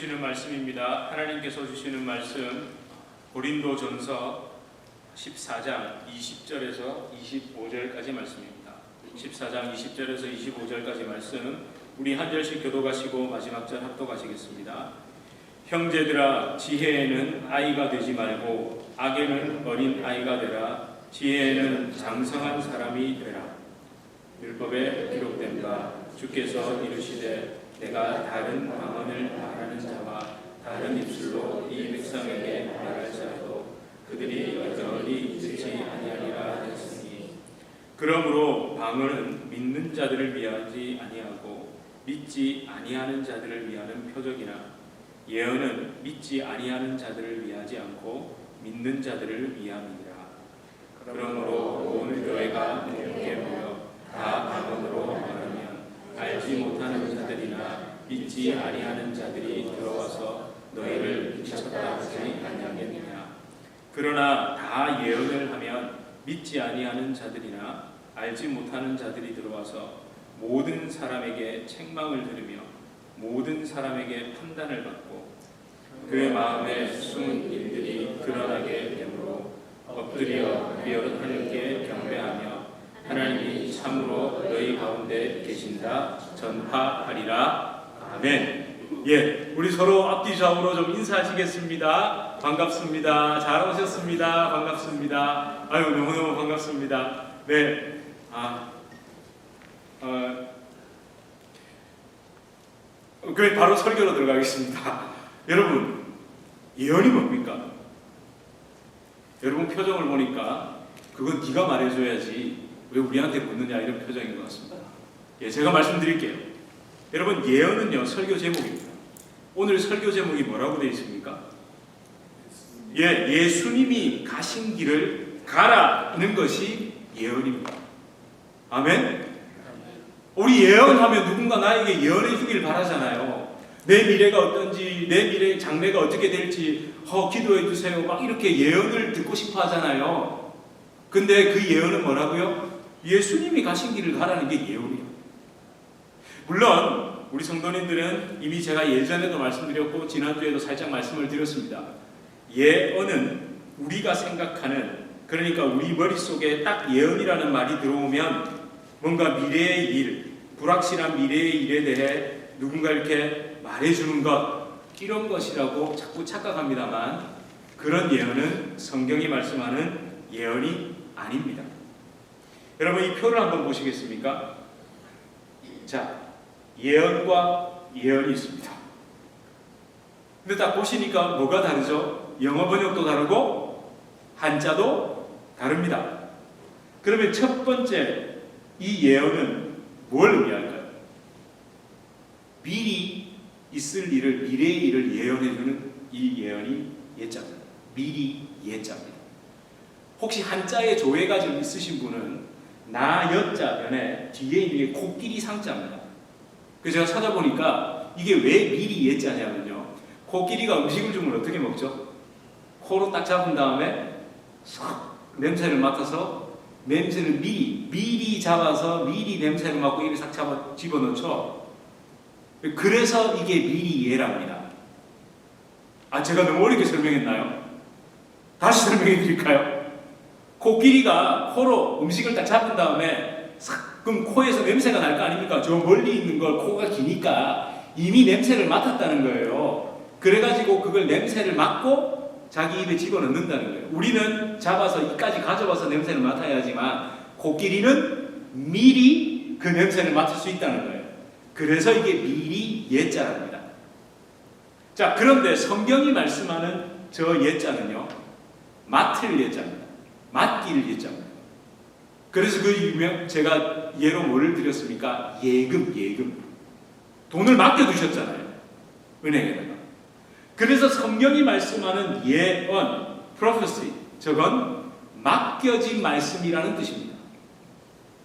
주시는 말씀입니다. 하나님께서 주시는 말씀 고린도전서 14장 20절에서 25절까지 말씀입니다. 14장 20절에서 25절까지 말씀 우리 한 절씩 교독하시고 마지막 절 합독하시겠습니다. 형제들아, 지혜에는 아이가 되지 말고 악에는 어린 아이가 되라. 지혜에는 장성한 사람이 되라. 율법에 기록된 바 주께서 이르시되 내가 다른 방언을 말하는 자와 다른 입술로 이 백성에게 말할지라도 그들이 여전히 듣지 아니하리라 하였으니, 그러므로 방언은 믿는 자들을 위하지 아니하고 믿지 아니하는 자들을 위하는 표적이나 예언은 믿지 아니하는 자들을 위하지 않고 믿는 자들을 위함이니라. 그러므로 온 교회가 함께 모여 다 방언으로 말하면 알지 못하는 자들이나 믿지 아니하는 자들이 들어와서 너희를 미쳤다 하지 아니하겠느냐. 그러나 다 예언을 하면 믿지 아니하는 자들이나 알지 못하는 자들이 들어와서 모든 사람에게 책망을 들으며 모든 사람에게 판단을 받고 그의 마음에 숨은 일들이 드러나게 되므로 엎드려 하나님께 경배하며 하나님이 참으로 너희 가운데 계신다 전파하리라. 아멘. 우리 서로 앞뒤 좌우로 좀 인사하시겠습니다. 반갑습니다. 잘 오셨습니다. 반갑습니다. 아유, 너무너무 반갑습니다. 네. 그럼 바로 설교로 들어가겠습니다. 여러분, 예언이 뭡니까? 여러분 표정을 보니까 그건 네가 말해줘야지 왜 우리한테 묻느냐 이런 표정인 것 같습니다. 제가 말씀드릴게요. 여러분, 예언은요 설교 제목입니다. 오늘 설교 제목이 뭐라고 되어 있습니까? 예수님이 가신 길을 가라는 것이 예언입니다. 아멘? 우리 예언하면 누군가 나에게 예언해 주길 바라잖아요. 내 미래가 어떤지, 내 미래의 장래가 어떻게 될지 기도해 주세요. 막 이렇게 예언을 듣고 싶어 하잖아요. 근데 그 예언은 뭐라고요? 예수님이 가신 길을 가라는 게 예언이에요. 물론 우리 성도님들은 이미 제가 예전에도 말씀드렸고 지난주에도 살짝 말씀을 드렸습니다. 예언은 우리가 생각하는, 그러니까 우리 머릿속에 딱 예언이라는 말이 들어오면 뭔가 미래의 일, 불확실한 미래의 일에 대해 누군가 이렇게 말해주는 것, 이런 것이라고 자꾸 착각합니다만 그런 예언은 성경이 말씀하는 예언이 아닙니다. 여러분, 이 표를 한번 보시겠습니까? 자, 예언과 예언이 있습니다. 근데 딱 보시니까 뭐가 다르죠? 영어 번역도 다르고 한자도 다릅니다. 그러면 첫 번째, 이 예언은 뭘 의미할까요? 미리 있을 일을, 미래의 일을 예언해주는 이 예언이 예자입니다. 미리 예자입니다. 혹시 한자에 조예가 좀 있으신 분은 나 여자 면에 뒤에 있는 게 코끼리 상자입니다. 그래서 제가 찾아보니까 이게 왜 미리 예자냐면요, 코끼리가 음식을 주면 어떻게 먹죠? 코로 딱 잡은 다음에 싹 냄새를 맡아서 냄새를 미리 잡아서 미리 냄새를 맡고 입에 싹 잡아 집어넣죠. 그래서 이게 미리 예랍니다. 제가 너무 어렵게 설명했나요? 다시 설명해 드릴까요? 코끼리가 코로 음식을 딱 잡은 다음에 싹, 그럼 코에서 냄새가 날 거 아닙니까? 저 멀리 있는 걸, 코가 기니까 이미 냄새를 맡았다는 거예요. 그래가지고 그걸 냄새를 맡고 자기 입에 집어넣는다는 거예요. 우리는 잡아서 이까지 가져와서 냄새를 맡아야지만 코끼리는 미리 그 냄새를 맡을 수 있다는 거예요. 그래서 이게 미리 예자랍니다. 자, 그런데 성경이 말씀하는 저 예자는요, 맡을 예자입니다. 맡길 예자입니다. 그래서 제가 예로 뭐를 드렸습니까? 예금. 돈을 맡겨두셨잖아요, 은행에다가. 그래서 성경이 말씀하는 예언, prophecy, 저건 맡겨진 말씀이라는 뜻입니다.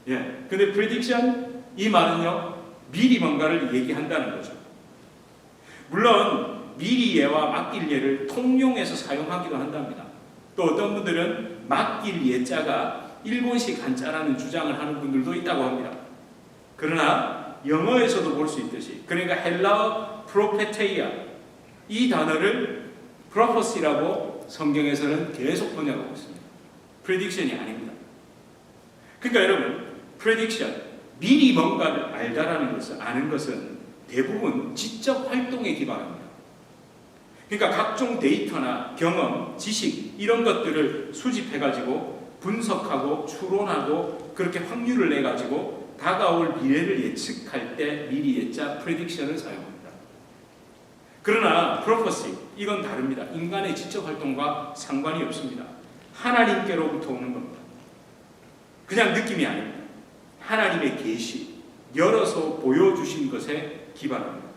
근데 prediction, 이 말은요, 미리 뭔가를 얘기한다는 거죠. 물론 미리 예와 맡길 예를 통용해서 사용하기도 한답니다. 또 어떤 분들은 맡길 예자가 일본식 한자라는 주장을 하는 분들도 있다고 합니다. 그러나 영어에서도 볼 수 있듯이, 그러니까 헬라어 프로페테이아, 이 단어를 prophecy라고 성경에서는 계속 번역하고 있습니다. prediction이 아닙니다. 그러니까 여러분, prediction, 미리 뭔가를 알다라는 것을 아는 것은 대부분 지적 활동에 기반합니다. 그러니까 각종 데이터나 경험, 지식 이런 것들을 수집해가지고 분석하고 추론하고 그렇게 확률을 내가지고 다가올 미래를 예측할 때 미리 예자 prediction을 사용합니다. 그러나 prophecy 이건 다릅니다. 인간의 지적 활동과 상관이 없습니다. 하나님께로부터 오는 겁니다. 그냥 느낌이 아닙니다. 하나님의 계시, 열어서 보여주신 것에 기반합니다.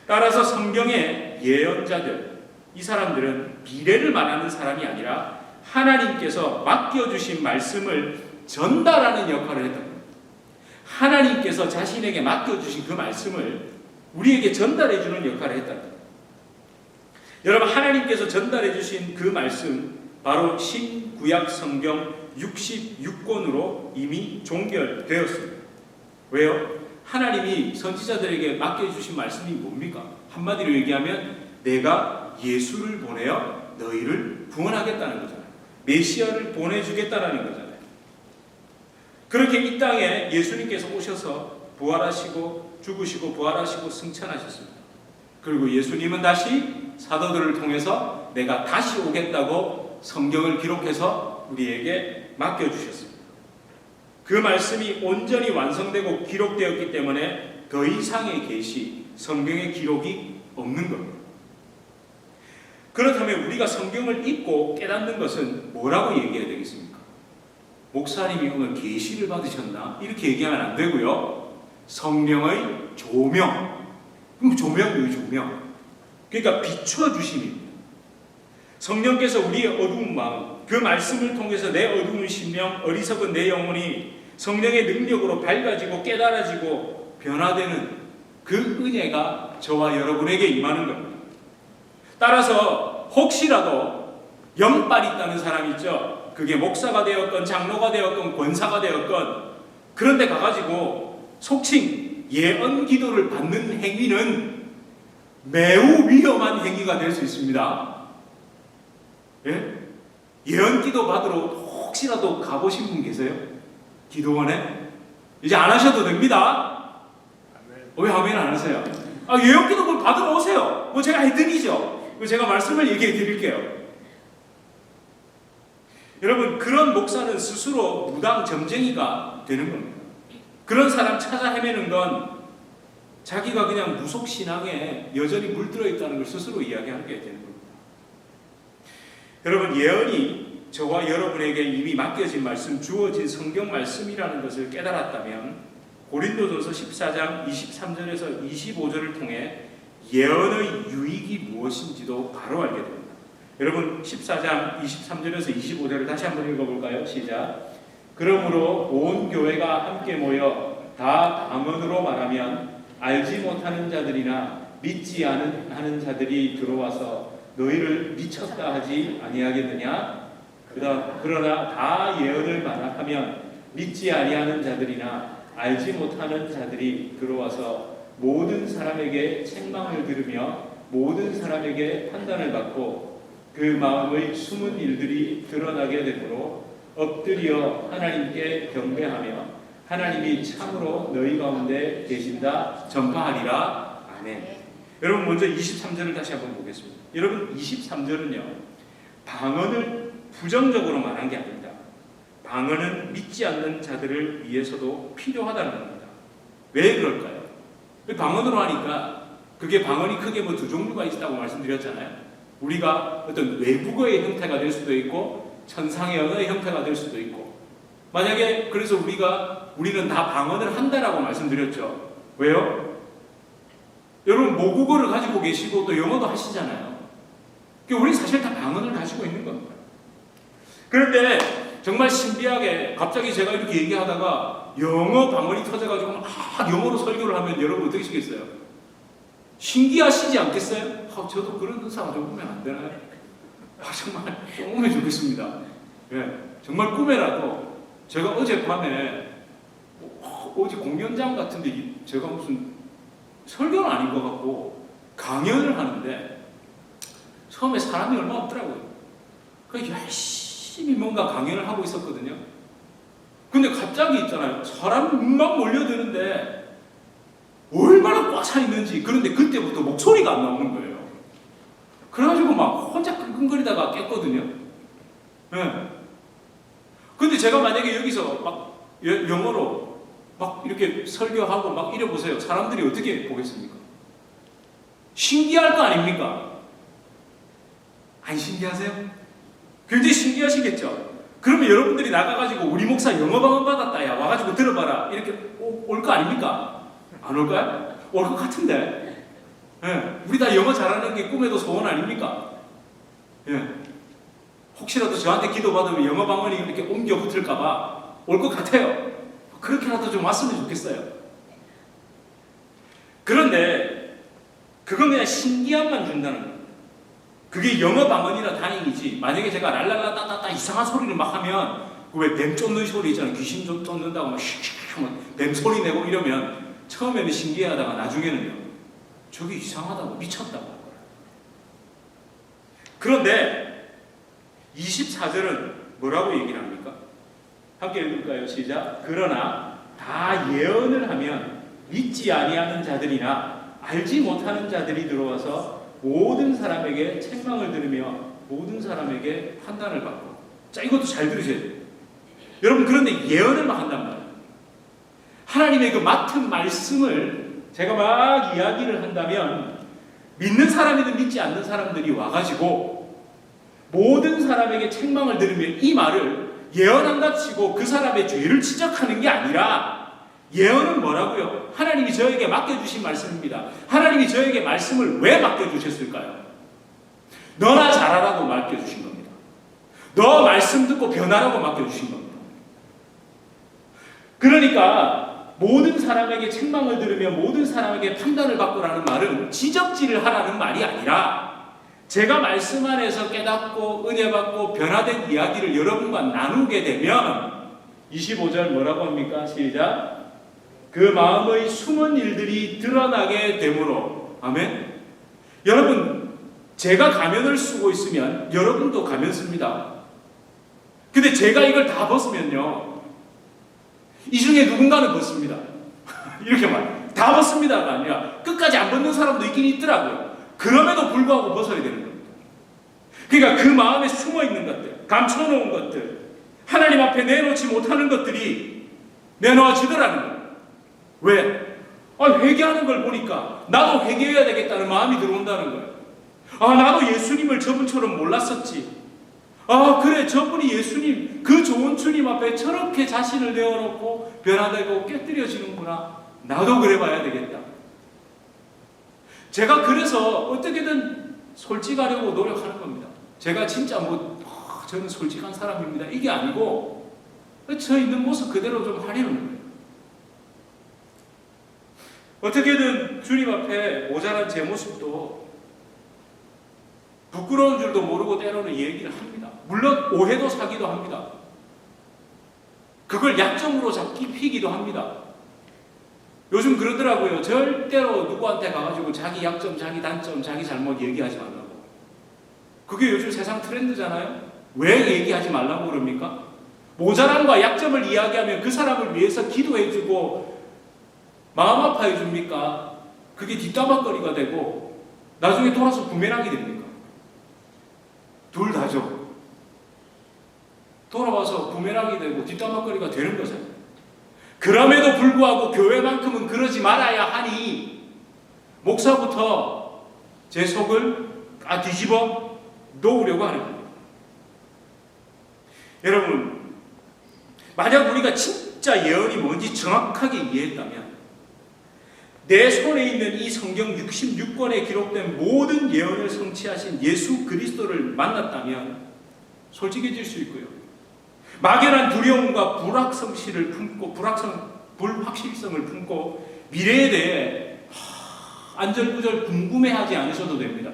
따라서 성경의 예언자들, 이 사람들은 미래를 말하는 사람이 아니라 하나님께서 맡겨주신 말씀을 전달하는 역할을 했던 겁니다. 하나님께서 자신에게 맡겨주신 그 말씀을 우리에게 전달해주는 역할을 했다는 겁니다. 여러분, 하나님께서 전달해주신 그 말씀, 바로 신구약 성경 66권으로 이미 종결되었습니다. 왜요? 하나님이 선지자들에게 맡겨주신 말씀이 뭡니까? 한마디로 얘기하면 내가 예수를 보내어 너희를 구원하겠다는 거잖아요. 메시아를 보내주겠다는 거잖아요. 그렇게 이 땅에 예수님께서 오셔서 부활하시고 죽으시고 부활하시고 승천하셨습니다. 그리고 예수님은 다시 사도들을 통해서 내가 다시 오겠다고 성경을 기록해서 우리에게 맡겨주셨습니다. 그 말씀이 온전히 완성되고 기록되었기 때문에 더 이상의 계시, 성경의 기록이 없는 겁니다. 그렇다면 우리가 성경을 읽고 깨닫는 것은 뭐라고 얘기해야 되겠습니까? 목사님이 오늘 계시를 받으셨나? 이렇게 얘기하면 안 되고요. 성령의 조명. 그럼 조명이에요, 조명. 그러니까 비춰주심입니다. 성령께서 우리의 어두운 마음, 그 말씀을 통해서 내 어두운 심령, 어리석은 내 영혼이 성령의 능력으로 밝아지고 깨달아지고 변화되는 그 은혜가 저와 여러분에게 임하는 겁니다. 따라서 혹시라도 영빨이 있다는 사람이 있죠. 그게 목사가 되었건 장로가 되었건 권사가 되었건 그런데 가가지고 속칭 예언 기도를 받는 행위는 매우 위험한 행위가 될 수 있습니다. 예? 예언 기도 받으러 혹시라도 가보신 분 계세요? 기도원에? 이제 안 하셔도 됩니다. 왜 아멘 안 하세요? 예언 기도 받으러 오세요. 뭐 제가 해드리죠. 제가 말씀을 얘기해 드릴게요. 여러분, 그런 목사는 스스로 무당 점쟁이가 되는 겁니다. 그런 사람 찾아 헤매는 건 자기가 그냥 무속신앙에 여전히 물들어 있다는 걸 스스로 이야기하게 되는 겁니다. 여러분, 예언이 저와 여러분에게 이미 맡겨진 말씀, 주어진 성경 말씀이라는 것을 깨달았다면 고린도전서 14장 23절에서 25절을 통해 예언의 유익이 무엇인지도 바로 알게 됩니다. 여러분, 14장 23절에서 25절을 다시 한번 읽어볼까요? 시작. 그러므로 온 교회가 함께 모여 다 방언으로 말하면 알지 못하는 자들이나 믿지 않는 자들이 들어와서 너희를 미쳤다 하지 아니하겠느냐? 그러나 다 예언을 말하면 믿지 아니하는 자들이나 알지 못하는 자들이 들어와서 모든 사람에게 책망을 들으며 모든 사람에게 판단을 받고 그 마음의 숨은 일들이 드러나게 되므로 엎드려 하나님께 경배하며 하나님이 참으로 너희 가운데 계신다 전파하리라. 아멘. 여러분, 먼저 23절을 다시 한번 보겠습니다. 여러분, 23절은요 방언을 부정적으로 말한 게 아닙니다. 방언은 믿지 않는 자들을 위해서도 필요하다는 겁니다. 왜 그럴까요? 방언으로 하니까 그게 방언이 크게 뭐 두 종류가 있다고 말씀드렸잖아요. 우리가 어떤 외국어의 형태가 될 수도 있고 천상의 언어의 형태가 될 수도 있고, 만약에 그래서 우리는 다 방언을 한다라고 말씀드렸죠. 왜요? 여러분, 모국어를 가지고 계시고 또 영어도 하시잖아요. 우리 사실 다 방언을 가지고 있는 겁니다. 그런데 정말 신비하게 갑자기 제가 이렇게 얘기하다가 영어 방언이 터져가지고 막 영어로 설교를 하면 여러분 어떻게 하시겠어요? 신기하시지 않겠어요? 저도 그런 의사가 좀 오면 안 되나요? 정말 좀 오면 좋겠습니다. 예, 정말 꿈에라도 제가 어젯밤에 어제 공연장 같은데 제가 무슨 설교는 아닌 것 같고 강연을 하는데 처음에 사람이 얼마 없더라고요. 그래서 열심히 뭔가 강연을 하고 있었거든요. 근데 갑자기 있잖아요. 사람이 막 몰려드는데 얼마나 꽉 차 있는지. 그런데 그때부터 목소리가 안 나오는 거예요. 그래가지고 막 혼자 끙끙거리다가 깼거든요. 네. 근데 제가 만약에 여기서 막 영어로 막 이렇게 설교하고 막 이래 보세요. 사람들이 어떻게 보겠습니까? 신기할 거 아닙니까? 안 신기하세요? 굉장히 신기하시겠죠? 그러면 여러분들이 나가가지고 우리 목사 영어 방언 받았다 야 와가지고 들어봐라 이렇게 올 거 아닙니까? 안 올까요? 올 것 같은데. 예. 우리 다 영어 잘하는 게 꿈에도 소원 아닙니까? 예. 혹시라도 저한테 기도받으면 영어 방언이 이렇게 옮겨 붙을까봐 올 것 같아요. 그렇게라도 좀 왔으면 좋겠어요. 그런데 그건 그냥 신기함만 준다는 거예요. 그게 영어 방언이라 다행이지. 만약에 제가 랄랄라 따따따 이상한 소리를 막 하면 왜 뱀 쫓는 소리 있잖아요. 귀신 쫓는다고 막 슉슉 뱀 소리 내고 이러면 처음에는 신기하다가 나중에는요. 저게 이상하다고 미쳤다고 할 거예요. 그런데 24절은 뭐라고 얘기를 합니까? 함께 읽을까요? 시작. 그러나 다 예언을 하면 믿지 아니하는 자들이나 알지 못하는 자들이 들어와서 모든 사람에게 책망을 들으며 모든 사람에게 판단을 받고. 자, 이것도 잘 들으셔야 돼요. 여러분, 그런데 예언을 막 한단 말이에요. 하나님의 그 맡은 말씀을 제가 막 이야기를 한다면 믿는 사람이든 믿지 않는 사람들이 와가지고 모든 사람에게 책망을 들으며 이 말을 예언한다 치고 그 사람의 죄를 지적하는 게 아니라 예언은 뭐라고요? 하나님이 저에게 맡겨주신 말씀입니다. 하나님이 저에게 말씀을 왜 맡겨주셨을까요? 너나 잘하라고 맡겨주신 겁니다. 너 말씀 듣고 변하라고 맡겨주신 겁니다. 그러니까 모든 사람에게 책망을 들으며 모든 사람에게 판단을 받고라는 말은 지적질을 하라는 말이 아니라 제가 말씀 안에서 깨닫고 은혜 받고 변화된 이야기를 여러분과 나누게 되면 25절 뭐라고 합니까? 시작. 그 마음의 숨은 일들이 드러나게 되므로. 아멘. 여러분, 제가 가면을 쓰고 있으면 여러분도 가면 씁니다. 근데 제가 이걸 다 벗으면요, 이 중에 누군가는 벗습니다. 이렇게 말. 다 벗습니다가 아니라 끝까지 안 벗는 사람도 있긴 있더라고요. 그럼에도 불구하고 벗어야 되는 겁니다. 그러니까 그 마음에 숨어 있는 것들, 감춰놓은 것들, 하나님 앞에 내놓지 못하는 것들이 내놓아지더라는 거예요. 왜? 회개하는 걸 보니까 나도 회개해야 되겠다는 마음이 들어온다는 거예요. 나도 예수님을 저분처럼 몰랐었지. 그래, 저분이 예수님, 그 좋은 주님 앞에 저렇게 자신을 내어놓고 변화되고 깨뜨려지는구나. 나도 그래 봐야 되겠다. 제가 그래서 어떻게든 솔직하려고 노력하는 겁니다. 제가 진짜 저는 솔직한 사람입니다. 이게 아니고, 저 있는 모습 그대로 좀 하려는 거예요. 어떻게든 주님 앞에 모자란 제 모습도 부끄러운 줄도 모르고 때로는 얘기를 합니다. 물론 오해도 사기도 합니다. 그걸 약점으로 잡기 피기도 합니다. 요즘 그러더라고요. 절대로 누구한테 가가지고 자기 약점, 자기 단점, 자기 잘못 얘기하지 말라고. 그게 요즘 세상 트렌드잖아요. 왜 얘기하지 말라고 그럽니까? 모자람과 약점을 이야기하면 그 사람을 위해서 기도해주고 마음 아파해 줍니까? 그게 뒷담화거리가 되고 나중에 돌아서 부메랑이 됩니까? 둘 다죠. 돌아와서 부메랑이 되고 뒷담화거리가 되는 거잖아요. 그럼에도 불구하고 교회만큼은 그러지 말아야 하니 목사부터 제 속을 뒤집어 놓으려고 하는 거예요. 여러분, 만약 우리가 진짜 예언이 뭔지 정확하게 이해했다면 내 손에 있는 이 성경 66권에 기록된 모든 예언을 성취하신 예수 그리스도를 만났다면 솔직해질 수 있고요. 막연한 두려움과 불확실성을 품고 미래에 대해 안절부절 궁금해하지 않으셔도 됩니다.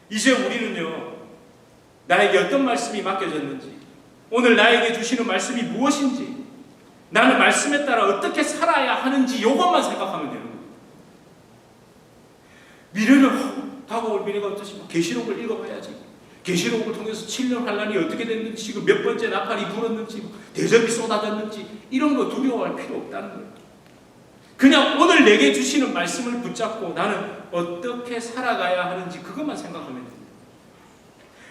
이제 우리는요, 나에게 어떤 말씀이 맡겨졌는지, 오늘 나에게 주시는 말씀이 무엇인지, 나는 말씀에 따라 어떻게 살아야 하는지 이것만 생각하면 되는 겁니다. 미래를 다가올 미래가 어떠십니까? 계시록을 읽어봐야지. 계시록을 통해서 7년 환란이 어떻게 됐는지, 지금 몇 번째 나팔이 불었는지, 대접이 쏟아졌는지, 이런 거 두려워할 필요 없다는 거예요. 그냥 오늘 내게 주시는 말씀을 붙잡고 나는 어떻게 살아가야 하는지 그것만 생각하면 됩니다.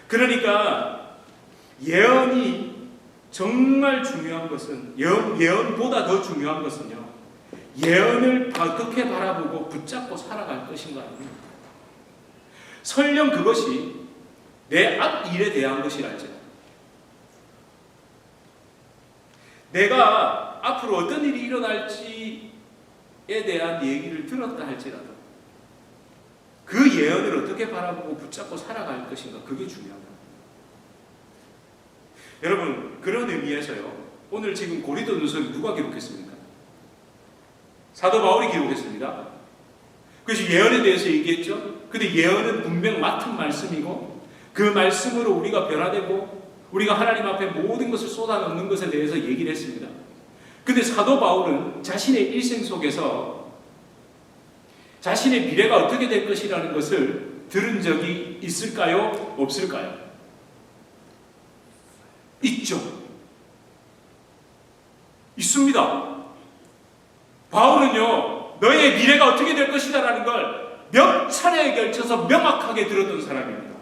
그러니까 예언이 정말 중요한 것은, 예언보다 더 중요한 것은요, 예언을 어떻게 바라보고 붙잡고 살아갈 것인가 아닙니다. 설령 그것이 내 앞 일에 대한 것이랄지라도, 내가 앞으로 어떤 일이 일어날지에 대한 얘기를 들었다 할지라도 그 예언을 어떻게 바라보고 붙잡고 살아갈 것인가, 그게 중요하다. 여러분, 그런 의미에서요, 오늘 지금 고린도전서를 누가 기록했습니까? 사도 바울이 기록했습니다. 그래서 예언에 대해서 얘기했죠. 근데 예언은 분명 맡은 말씀이고 그 말씀으로 우리가 변화되고 우리가 하나님 앞에 모든 것을 쏟아넣는 것에 대해서 얘기를 했습니다. 근데 사도 바울은 자신의 일생 속에서 자신의 미래가 어떻게 될 것이라는 것을 들은 적이 있을까요? 없을까요? 있죠. 있습니다. 바울은요, 너의 미래가 어떻게 될 것이다라는 걸 몇 차례에 걸쳐서 명확하게 들었던 사람입니다.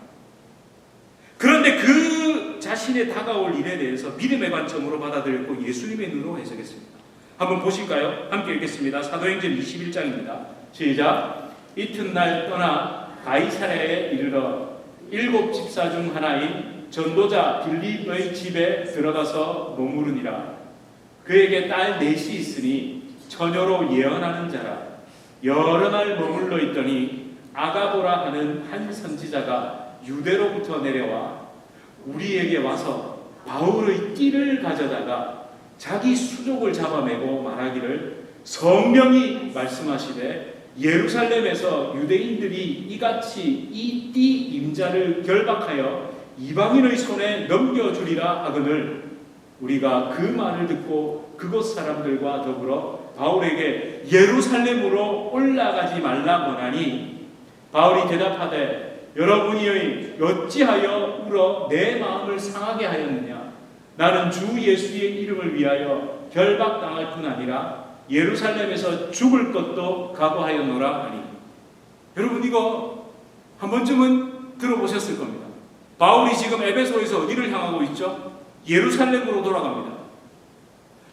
그런데 그 자신의 다가올 일에 대해서 믿음의 관점으로 받아들였고 예수님의 눈으로 해석했습니다. 한번 보실까요? 함께 읽겠습니다. 사도행전 21장입니다. 시작. 이튿날 떠나 가이사랴에 이르러 7 집사 중 하나인 전도자 빌립의 집에 들어가서 머무르니라. 그에게 딸 넷이 있으니 처녀로 예언하는 자라. 여러 날 머물러 있더니 아가보라 하는 한 선지자가 유대로부터 내려와 우리에게 와서 바울의 띠를 가져다가 자기 수족을 잡아매고 말하기를, 성령이 말씀하시되 예루살렘에서 유대인들이 이같이 이 띠 임자를 결박하여 이방인의 손에 넘겨주리라 하거늘, 우리가 그 말을 듣고 그곳 사람들과 더불어 바울에게 예루살렘으로 올라가지 말라 권하니, 바울이 대답하되 여러분이 어찌하여 울어 내 마음을 상하게 하였느냐? 나는 주 예수의 이름을 위하여 결박당할 뿐 아니라 예루살렘에서 죽을 것도 각오하였노라 하니. 여러분, 이거 한 번쯤은 들어보셨을 겁니다. 바울이 지금 에베소에서 어디를 향하고 있죠? 예루살렘으로 돌아갑니다.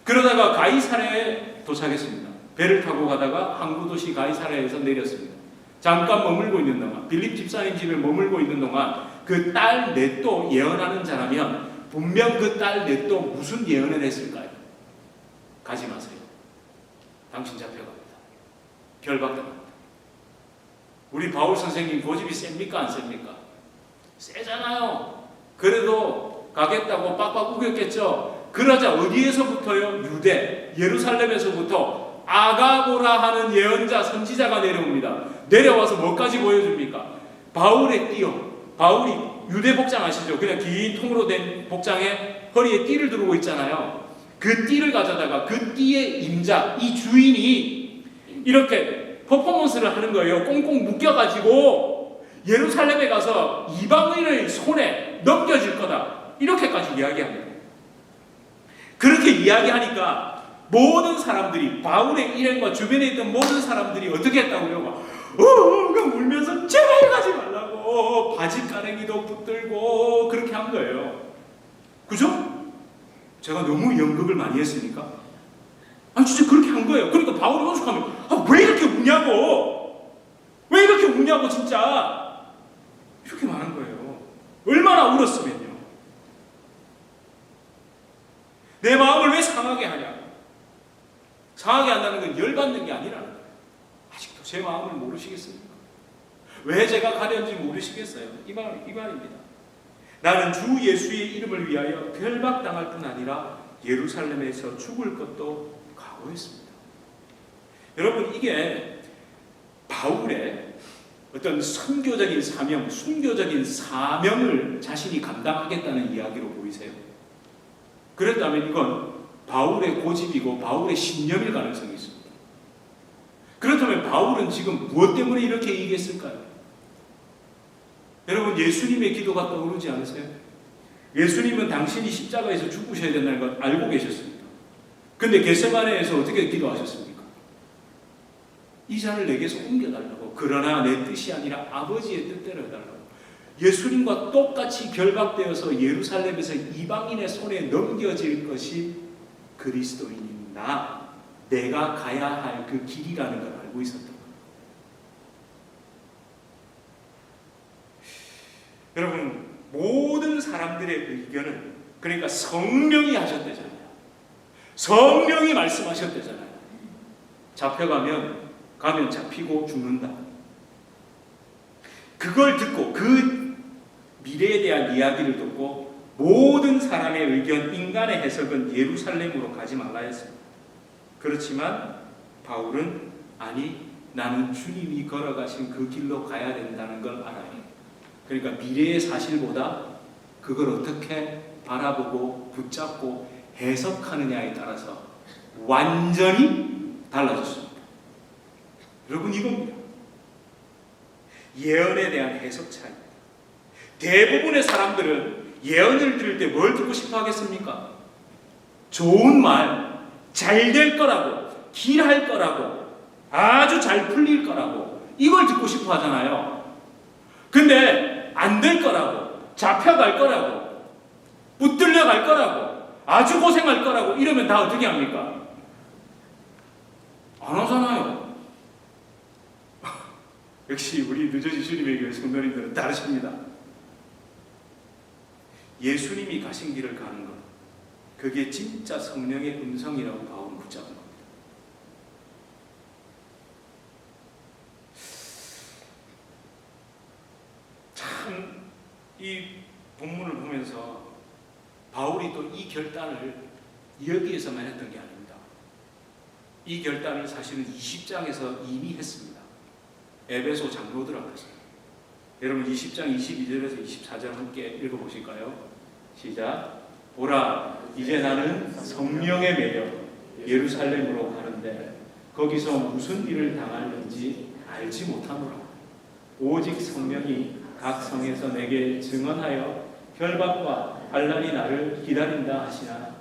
그러다가 가이사랴에 도착했습니다. 배를 타고 가다가 항구 도시 가이사랴에서 내렸습니다. 잠깐 머물고 있는 동안, 빌립 집사님 집에 머물고 있는 동안 그 딸 넷도 예언하는 자라면 분명 그 딸 넷도 무슨 예언을 했을까요? 가지 마세요. 당신 잡혀갑니다. 결박당합니다. 우리 바울 선생님 고집이 셉니까? 안 셉니까? 세잖아요. 그래도 가겠다고 빡빡 우겼겠죠. 그러자 어디에서부터요? 유대, 예루살렘에서부터 아가보라 하는 예언자, 선지자가 내려옵니다. 내려와서 뭐까지 보여줍니까? 바울의 띠요. 바울이 유대 복장 아시죠? 그냥 긴 통으로 된 복장에 허리에 띠를 두르고 있잖아요. 그 띠를 가져다가 그 띠의 임자, 이 주인이 이렇게 퍼포먼스를 하는 거예요. 꽁꽁 묶여가지고 예루살렘에 가서 이방인의 손에 넘겨질 거다. 이렇게까지 이야기합니다. 그렇게 이야기하니까 모든 사람들이, 바울의 일행과 주변에 있던 모든 사람들이 어떻게 했다고요? 그냥 울면서 제발 가지 말라고 바지가랭이도 붙들고 그렇게 한 거예요. 그죠? 제가 너무 연극을 많이 했으니까? 아니 진짜 그렇게 한 거예요. 그러니까 바울이 오죽하면 왜 이렇게 우냐고, 왜 이렇게 우냐고 진짜 이렇게 말한 거예요. 얼마나 울었으면요. 내 마음을 왜 상하게 하냐? 상하게 한다는 건 열받는 게 아니라는 거예요. 아직도 제 마음을 모르시겠습니까? 왜 제가 가려는지 모르시겠어요? 이 말입니다. 나는 주 예수의 이름을 위하여 결박당할 뿐 아니라 예루살렘에서 죽을 것도 각오했습니다. 여러분, 이게 바울의 어떤 선교적인 사명, 순교적인 사명을 자신이 감당하겠다는 이야기로 보이세요? 그랬다면 이건 바울의 고집이고 바울의 신념일 가능성이 있습니다. 그렇다면 바울은 지금 무엇 때문에 이렇게 얘기했을까요? 여러분, 예수님의 기도가 떠오르지 않으세요? 예수님은 당신이 십자가에서 죽으셔야 된다는 걸 알고 계셨습니다. 근데 겟세마네에서 어떻게 기도하셨습니까? 이 잔을 내게서 옮겨달라고. 그러나 내 뜻이 아니라 아버지의 뜻대로 해달라고. 예수님과 똑같이 결박되어서 예루살렘에서 이방인의 손에 넘겨질 것이 그리스도인인 내가 가야 할 그 길이라는 걸 알고 있었던 거예요. 여러분, 모든 사람들의 의견은, 그러니까 성령이 하셨대잖아요. 성령이 말씀하셨대잖아요. 가면 잡히고 죽는다. 그걸 듣고, 그 미래에 대한 이야기를 듣고 모든 사람의 의견, 인간의 해석은 예루살렘으로 가지 말라 했습니다. 그렇지만 바울은 아니, 나는 주님이 걸어가신 그 길로 가야 된다는 걸 알아요. 그러니까 미래의 사실보다 그걸 어떻게 바라보고 붙잡고 해석하느냐에 따라서 완전히 달라졌습니다. 여러분, 이겁니다. 예언에 대한 해석 차이. 대부분의 사람들은 예언을 들을 때 뭘 듣고 싶어 하겠습니까? 좋은 말, 잘 될 거라고, 길할 거라고, 아주 잘 풀릴 거라고, 이걸 듣고 싶어 하잖아요. 근데 안 될 거라고, 잡혀갈 거라고, 붙들려 갈 거라고, 아주 고생할 거라고 이러면 다 어떻게 합니까? 안 하잖아요. 역시 우리 늦어진 주님의 교회 성도님들은 다르십니다. 예수님이 가신 길을 가는 것, 그게 진짜 성령의 음성이라고 바울은 붙잡은 겁니다. 참, 이 본문을 보면서 바울이 또 이 결단을 여기에서만 했던 게 아닙니다. 이 결단을 사실은 20장에서 이미 했습니다. 에베소 장로들 앞에서. 여러분, 20장 22절에서 24절 함께 읽어보실까요? 시작. 보라, 이제 나는 성령에 매여 예루살렘으로 가는데 거기서 무슨 일을 당할는지 알지 못하노라. 오직 성령이 각 성에서 내게 증언하여 결박과 환난이 나를 기다린다 하시나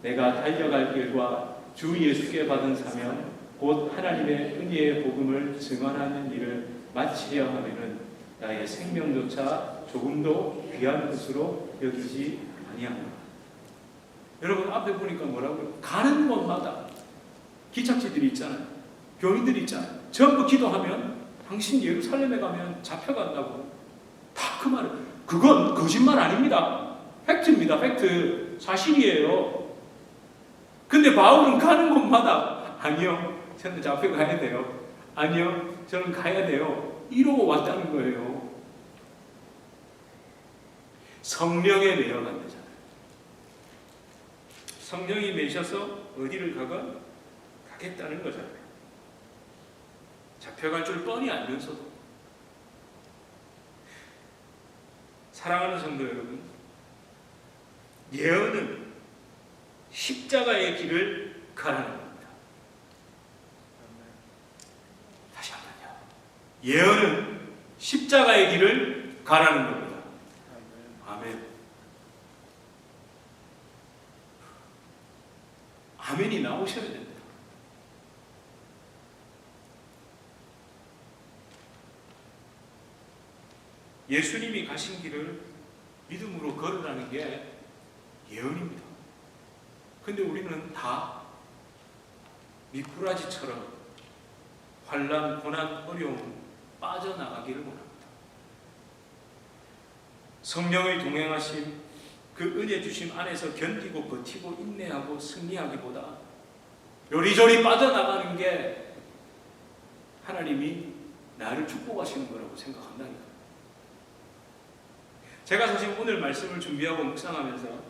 내가 달려갈 길과 주 예수께 받은 사명 곧 하나님의 은혜의 복음을 증언하는 일을 마치려 하면은 나의 생명조차 조금도 귀한 것으로 여기지 아니하노라. 여러분, 앞에 보니까 뭐라고요? 가는 곳마다 기착지들이 있잖아요. 교인들이 있잖아요. 전부 기도하면 당신 예루살렘에 가면 잡혀간다고. 다 그 말을. 그건 거짓말 아닙니다. 팩트입니다. 팩트. 사실이에요. 근데 바울은 가는 곳마다 아니요, 저는 잡혀가야 돼요. 아니요, 저는 가야 돼요. 이러고 왔다는 거예요. 성령에 매여간다잖아요. 성령이 매셔서 어디를 가건 가겠다는 거잖아요. 잡혀갈 줄 뻔히 알면서도. 사랑하는 성도 여러분, 예언은 십자가의 길을 가라는 겁니다. 다시 한번요. 예언은 십자가의 길을 가라는 겁니다. 아멘. 아멘이 나오셔야 됩니다. 예수님이 가신 길을 믿음으로 걸으라는 게 예언입니다. 근데 우리는 다 미꾸라지처럼 환난, 고난, 어려움 빠져나가기를 원합니다. 성령의 동행하심, 그 은혜 주심 안에서 견디고 버티고 인내하고 승리하기보다 요리조리 빠져나가는 게 하나님이 나를 축복하시는 거라고 생각한다니까. 제가 사실 오늘 말씀을 준비하고 묵상하면서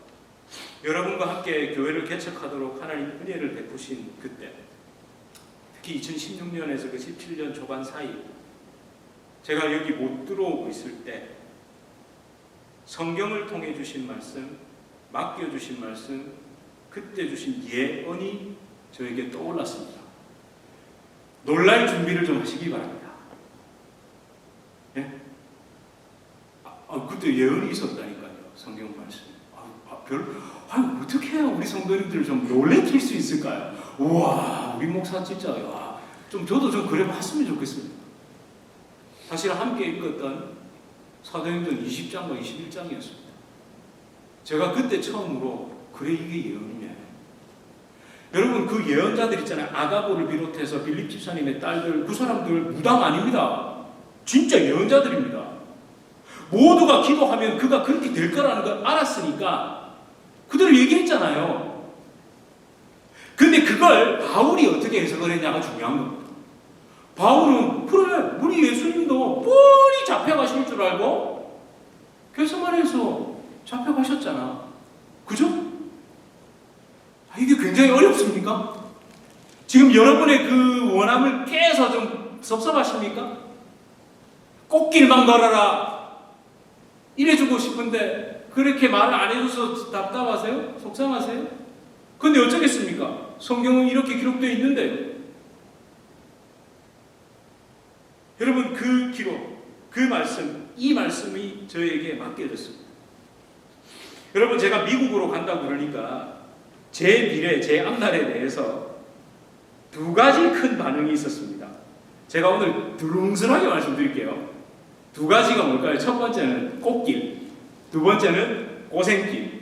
여러분과 함께 교회를 개척하도록 하나님 은혜를 베푸신 그때, 특히 2016년에서 그 17년 초반 사이 제가 여기 못 들어오고 있을 때 성경을 통해 주신 말씀, 맡겨주신 말씀, 그때 주신 예언이 저에게 떠올랐습니다. 놀랄 준비를 좀 하시기 바랍니다. 예? 그때 예언이 있었다니까요. 성경 말씀. 어떻게 해야 우리 성도님들을 좀 놀래킬 수 있을까요? 우와, 우리 목사 진짜, 저도 좀 그래 봤으면 좋겠습니다. 사실 함께 읽었던 사도행전 20장과 21장이었습니다. 제가 그때 처음으로, 그래, 이게 예언이네. 여러분, 그 예언자들 있잖아요. 아가보를 비롯해서 빌립 집사님의 딸들, 그 사람들 무당 아닙니다. 진짜 예언자들입니다. 모두가 기도하면 그가 그렇게 될 거라는 걸 알았으니까 그대로 얘기했잖아요. 근데 그걸 바울이 어떻게 해석을 했냐가 중요한 겁니다. 바울은 그래, 우리 예수님도 뻔히 잡혀가실 줄 알고 게세마네에서 잡혀가셨잖아. 그죠? 이게 굉장히 어렵습니까? 지금 여러분의 그 원함을 깨서 좀 섭섭하십니까? 꽃길만 걸어라 이래주고 싶은데 그렇게 말을 안 해줘서 답답하세요? 속상하세요? 근데 어쩌겠습니까? 성경은 이렇게 기록되어 있는데요. 여러분, 그 기록, 그 말씀, 이 말씀이 저에게 맡겨졌습니다. 여러분, 제가 미국으로 간다고 그러니까 제 미래, 제 앞날에 대해서 두 가지 큰 반응이 있었습니다. 제가 오늘 두룽스하게 말씀드릴게요. 두 가지가 뭘까요? 첫 번째는 꽃길, 두 번째는 고생길,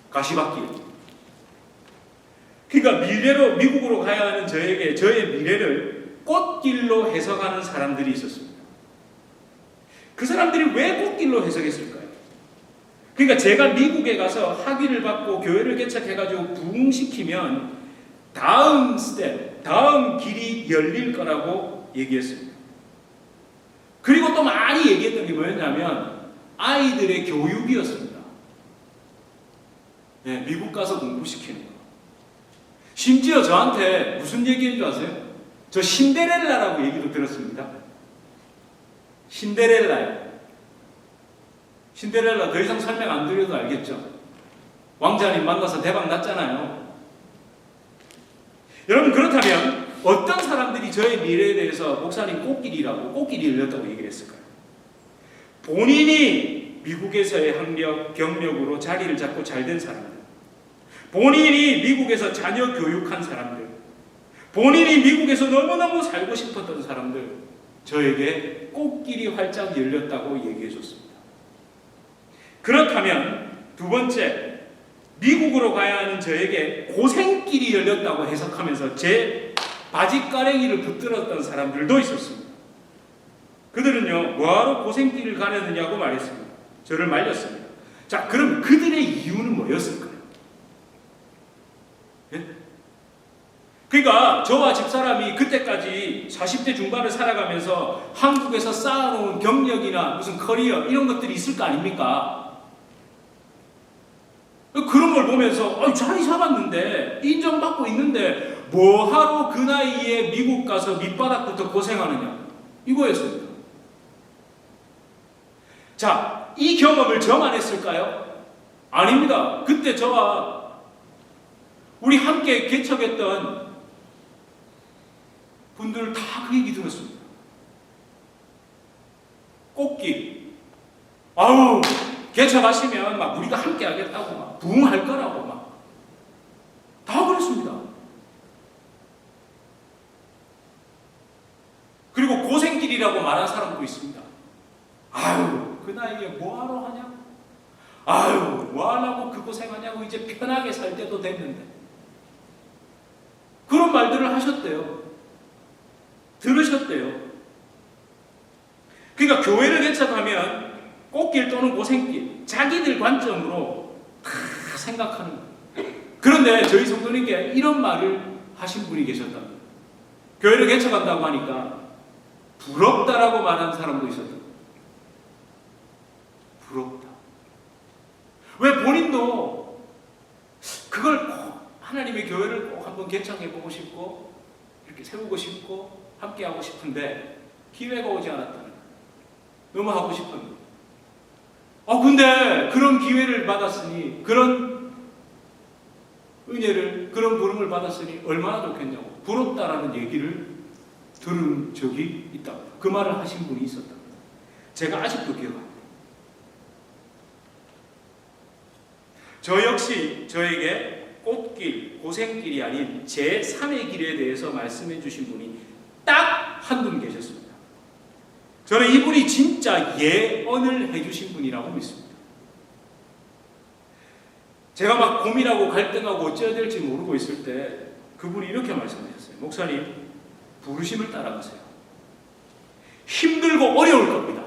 가시밭길. 그러니까 미래로 미국으로 가야 하는 저에게 저의 미래를 꽃길로 해석하는 사람들이 있었습니다. 그 사람들이 왜 꽃길로 해석했을까요? 그러니까 제가 미국에 가서 학위를 받고 교회를 개척해가지고 부흥시키면 다음 스텝, 다음 길이 열릴 거라고 얘기했습니다. 그리고 또 많이 얘기했던 게 뭐였냐면 아이들의 교육이었습니다. 네, 미국 가서 공부시키는 거. 심지어 저한테 무슨 얘기인 줄 아세요? 저 신데렐라라고 얘기도 들었습니다. 신데렐라요. 신데렐라 더 이상 설명 안 드려도 알겠죠? 왕자님 만나서 대박 났잖아요. 여러분, 그렇다면 어떤 사람들이 저의 미래에 대해서 목사님 꽃길이라고, 꽃길이 열렸다고 얘기를 했을까요? 본인이 미국에서의 학력, 경력으로 자리를 잡고 잘된 사람들, 본인이 미국에서 자녀 교육한 사람들, 본인이 미국에서 너무너무 살고 싶었던 사람들, 저에게 꽃길이 활짝 열렸다고 얘기해 줬습니다. 그렇다면 두 번째, 미국으로 가야 하는 저에게 고생길이 열렸다고 해석하면서 제 바짓가랭이를 붙들었던 사람들도 있었습니다. 그들은요, 뭐하러 고생길을 가려느냐고 말했습니다. 저를 말렸습니다. 자, 그럼 그들의 이유는 뭐였을까요? 예? 그러니까 저와 집사람이 그때까지 40대 중반을 살아가면서 한국에서 쌓아놓은 경력이나 무슨 커리어 이런 것들이 있을 거 아닙니까? 그런 걸 보면서 자리 잡았는데 인정받고 있는데 뭐하러 그 나이에 미국 가서 밑바닥부터 고생하느냐, 이거였습니다. 자, 이 경험을 저만 했을까요? 아닙니다. 그때 저와 우리 함께 개척했던 분들 다 그 얘기 들었습니다. 꽃길, 개척하시면 막 우리가 함께 하겠다고 막 부흥할 거라고 막 다 그랬습니다. 그리고 고생길이라고 말한 사람도 있습니다. 그 나이에 뭐하러 하냐? 뭐하려고 그 고생하냐고, 이제 편하게 살 때도 됐는데. 그런 말들을 하셨대요. 들으셨대요. 그러니까 교회를 개척하면 꽃길 또는 고생길, 자기들 관점으로 다 생각하는 거예요. 그런데 저희 성도님께 이런 말을 하신 분이 계셨답니다. 교회를 개척한다고 하니까 부럽다라고 말하는 사람도 있었다. 부럽다. 왜 본인도 그걸 꼭 하나님의 교회를 꼭 한번 개척해보고 싶고 이렇게 세우고 싶고 함께하고 싶은데 기회가 오지 않았다는 거예요. 너무 하고 싶었는데. 근데 그런 기회를 받았으니, 그런 은혜를, 그런 부름을 받았으니 얼마나 좋겠냐고 부럽다라는 얘기를 들은 적이 있다. 그 말을 하신 분이 있었다. 제가 아직도 기억합니다. 저 역시 저에게 꽃길, 고생길이 아닌 제3의 길에 대해서 말씀해 주신 분이 딱 한 분 계셨습니다. 저는 이분이 진짜 예언을 해주신 분이라고 믿습니다. 제가 막 고민하고 갈등하고 어찌해야 될지 모르고 있을 때 그분이 이렇게 말씀하셨어요. 목사님, 부르심을 따라가세요. 힘들고 어려울 겁니다.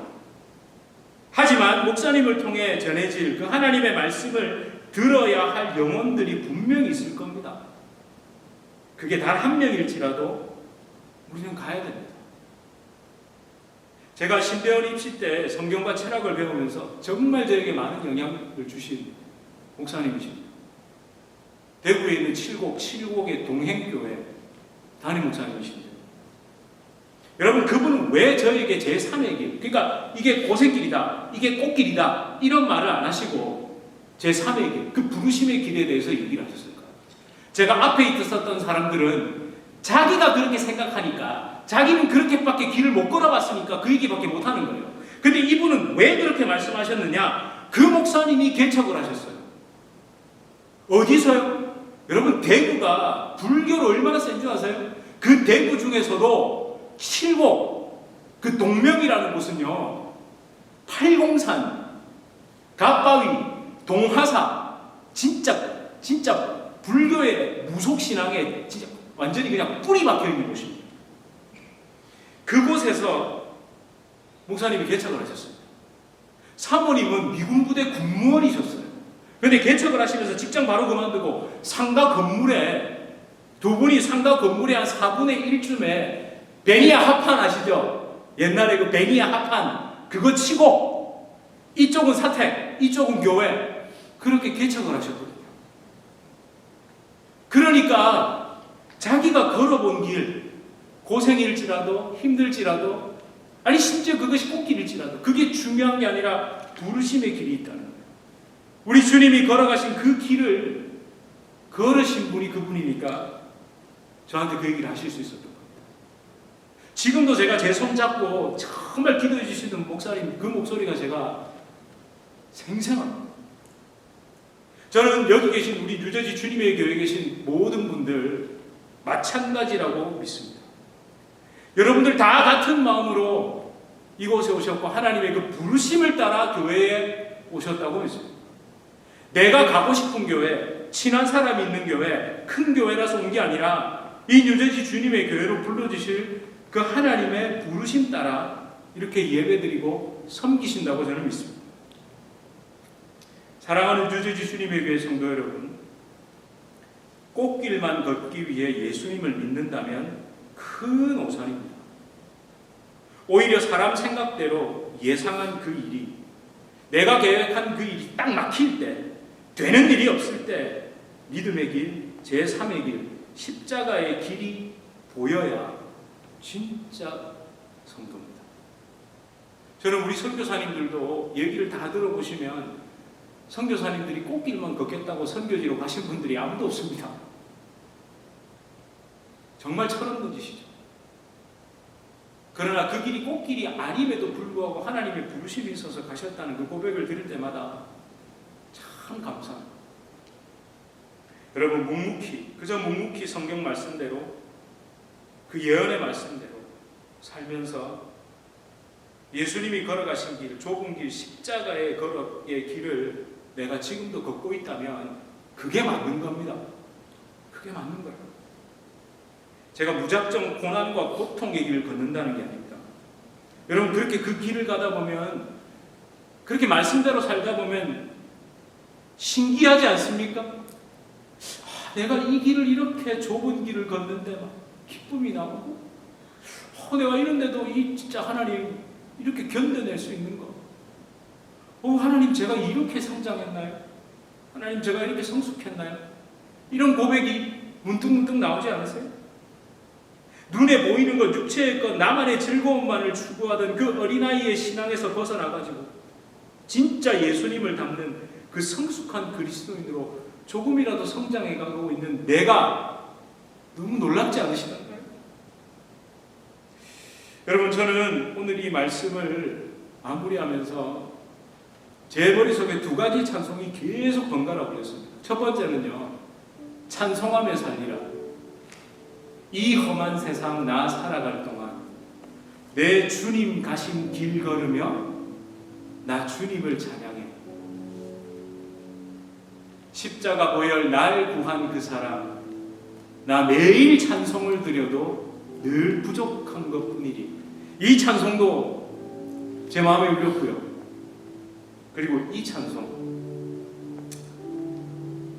하지만 목사님을 통해 전해질 그 하나님의 말씀을 들어야 할 영혼들이 분명히 있을 겁니다. 그게 단 한 명일지라도 우리는 가야 됩니다. 제가 신대원 입시 때 성경과 철학을 배우면서 정말 저에게 많은 영향을 주신 목사님이십니다. 대구에 있는 칠곡의 동행교회 담임 목사님이십니다. 여러분, 그분은 왜 저에게 제3의 길, 그러니까 이게 고생길이다, 이게 꽃길이다 이런 말을 안 하시고 제3의 길, 그 부르심의 길에 대해서 얘기를 하셨을까요? 제가 앞에 있었던 사람들은 자기가 그렇게 생각하니까, 자기는 그렇게밖에 길을 못 걸어봤으니까 그 얘기밖에 못하는 거예요. 근데 이분은 왜 그렇게 말씀하셨느냐? 그 목사님이 개척을 하셨어요. 어디서요? 여러분, 대구가 불교로 얼마나 센 줄 아세요? 그 대구 중에서도 칠곡, 그 동명이라는 곳은요, 팔공산, 갓바위, 동하사, 진짜 불교의 무속신앙에 진짜 완전히 그냥 뿌리 박혀 있는 곳입니다. 그곳에서 목사님이 개척을 하셨습니다. 사모님은 미군 부대 군무원이셨어요. 그런데 개척을 하시면서 직장 바로 그만두고 상가 건물에, 두 분이 상가 건물에 한 4분의 1쯤에 베니아 합판 아시죠? 옛날에 그 베니아 합판 그거 치고 이쪽은 사택, 이쪽은 교회, 그렇게 개척을 하셨거든요. 그러니까 자기가 걸어본 길, 고생일지라도 힘들지라도, 아니 심지어 그것이 꽃길일지라도 그게 중요한 게 아니라 부르심의 길이 있다는 거예요. 우리 주님이 걸어가신 그 길을 걸으신 분이 그분이니까 저한테 그 얘기를 하실 수 있었던 겁니다. 지금도 제가 제 손 잡고 정말 기도해 주시는 목사님 그 목소리가 제가 생생합니다. 저는 여기 계신 우리 뉴저지 주님의 교회에 계신 모든 분들 마찬가지라고 믿습니다. 여러분들 다 같은 마음으로 이곳에 오셨고 하나님의 그 부르심을 따라 교회에 오셨다고 믿습니다. 내가 가고 싶은 교회, 친한 사람이 있는 교회, 큰 교회라서 온 게 아니라 이 뉴저지 주님의 교회로 불러주실 그 하나님의 부르심 따라 이렇게 예배드리고 섬기신다고 저는 믿습니다. 사랑하는 뉴저지 주님의 교회 성도 여러분, 꽃길만 걷기 위해 예수님을 믿는다면 큰 오산입니다. 오히려 사람 생각대로 예상한 그 일이, 내가 계획한 그 일이 딱 막힐 때, 되는 일이 없을 때 믿음의 길, 제3의 길, 십자가의 길이 보여야 진짜 성도입니다. 저는 우리 선교사님들도 얘기를 다 들어보시면 선교사님들이 꽃길만 걷겠다고 선교지로 가신 분들이 아무도 없습니다. 정말 철없는 짓이죠. 그러나 그 길이 꽃길이 아님에도 불구하고 하나님의 부르심이 있어서 가셨다는 그 고백을 들을 때마다 참 감사합니다. 여러분, 그저 묵묵히 성경 말씀대로, 그 예언의 말씀대로 살면서 예수님이 걸어가신 길, 좁은 길, 십자가의 길을 내가 지금도 걷고 있다면 그게 맞는 겁니다. 그게 맞는 거예요. 제가 무작정 고난과 고통의 길을 걷는다는 게 아닙니다. 여러분, 그렇게 그 길을 가다 보면, 그렇게 말씀대로 살다 보면 신기하지 않습니까? 내가 이 길을 이렇게 좁은 길을 걷는데 막 기쁨이 나오고, 내가 이런데도 진짜 하나님 이렇게 견뎌낼 수 있는 거. 하나님, 제가 이렇게 성장했나요? 하나님, 제가 이렇게 성숙했나요? 이런 고백이 문득문득 나오지 않으세요? 눈에 보이는 것, 육체의 것, 나만의 즐거움만을 추구하던 그 어린아이의 신앙에서 벗어나가지고 진짜 예수님을 닮는 그 성숙한 그리스도인으로 조금이라도 성장해가고 있는 내가 너무 놀랍지 않으시던가요? 여러분, 저는 오늘 이 말씀을 마무리하면서 제 머릿속에 두 가지 찬송이 계속 번갈아 버렸습니다. 첫 번째는요, 찬송하며 살리라. 이 험한 세상 나 살아갈 동안 내 주님 가신 길 걸으며 나 주님을 찬양해. 십자가 보혈 날 구한 그 사랑, 나 매일 찬송을 드려도 늘 부족한 것뿐이니. 이 찬송도 제 마음에 울렸고요. 그리고 이 찬송,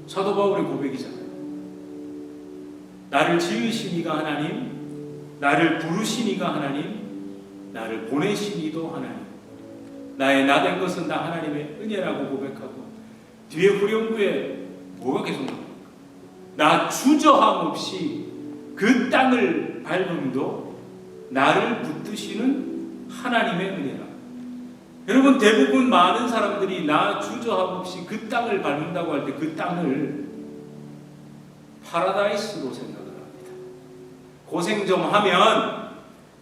사도 바울의 고백이잖아요. 나를 지으시니가 하나님, 나를 부르시니가 하나님, 나를 보내시니도 하나님. 나의 나된 것은 다 하나님의 은혜라고 고백하고, 뒤에 후렴구에 뭐가 계속 나옵니까? 나 주저함 없이 그 땅을 밟음도 나를 붙드시는 하나님의 은혜라. 여러분, 대부분 많은 사람들이 나 주저함 없이 그 땅을 밟는다고 할 때 그 땅을 파라다이스로 생각을 합니다. 고생 좀 하면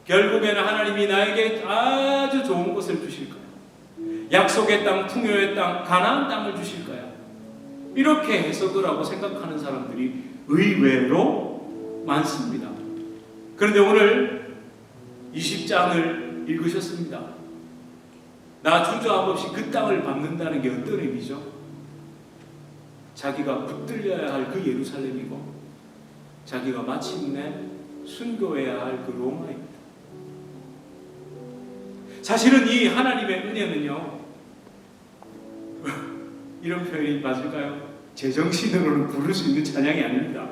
결국에는 하나님이 나에게 아주 좋은 것을 주실 거야. 약속의 땅, 풍요의 땅, 가나안 땅을 주실 거야. 이렇게 해석을 하고 생각하는 사람들이 의외로 많습니다. 그런데 오늘 20장을 읽으셨습니다. 나 주저함 없이 그 땅을 밟는다는 게 어떤 의미죠? 자기가 붙들려야 할 그 예루살렘이고, 자기가 마침내 순교해야 할 그 로마입니다. 사실은 이 하나님의 은혜는요, 이런 표현이 맞을까요? 제정신으로는 부를 수 있는 찬양이 아닙니다.